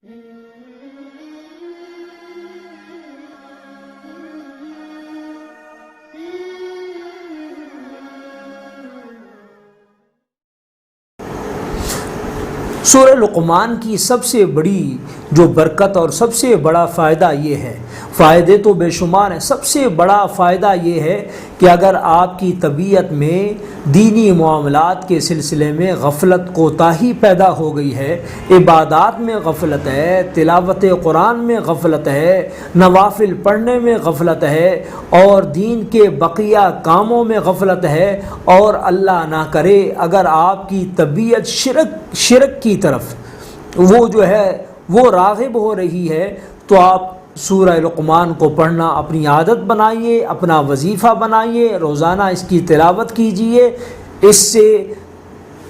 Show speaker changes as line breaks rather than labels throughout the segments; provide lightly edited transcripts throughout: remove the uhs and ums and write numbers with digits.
سورہ لقمان کی سب سے بڑی جو برکت اور سب سے بڑا فائدہ یہ ہے، فائدے تو بے شمار ہیں، سب سے بڑا فائدہ یہ ہے کہ اگر آپ کی طبیعت میں دینی معاملات کے سلسلے میں غفلت کوتاہی پیدا ہو گئی ہے، عبادات میں غفلت ہے، تلاوت قرآن میں غفلت ہے، نوافل پڑھنے میں غفلت ہے، اور دین کے بقیہ کاموں میں غفلت ہے، اور اللہ نہ کرے اگر آپ کی طبیعت شرک کی طرف وہ جو ہے وہ راغب ہو رہی ہے، تو آپ سورہ لقمان کو پڑھنا اپنی عادت بنائیے، اپنا وظیفہ بنائیے، روزانہ اس کی تلاوت کیجیے، اس سے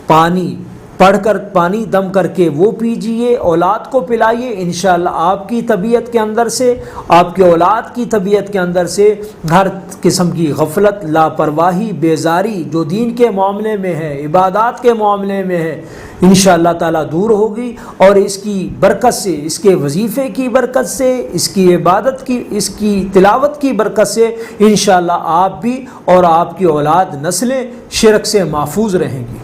پانی پڑھ کر پانی دم کر کے وہ پیجیے، اولاد کو پلائیے، انشاءاللہ آپ کی طبیعت کے اندر سے، آپ کے اولاد کی طبیعت کے اندر سے ہر قسم کی غفلت، لاپرواہی، بیزاری جو دین کے معاملے میں ہے، عبادات کے معاملے میں ہے، انشاءاللہ تعالیٰ دور ہوگی، اور اس کی برکت سے، اس کے وظیفے کی برکت سے، اس کی عبادت کی، اس کی تلاوت کی برکت سے انشاءاللہ آپ بھی اور آپ کی اولاد نسلیں شرک سے محفوظ رہیں گی۔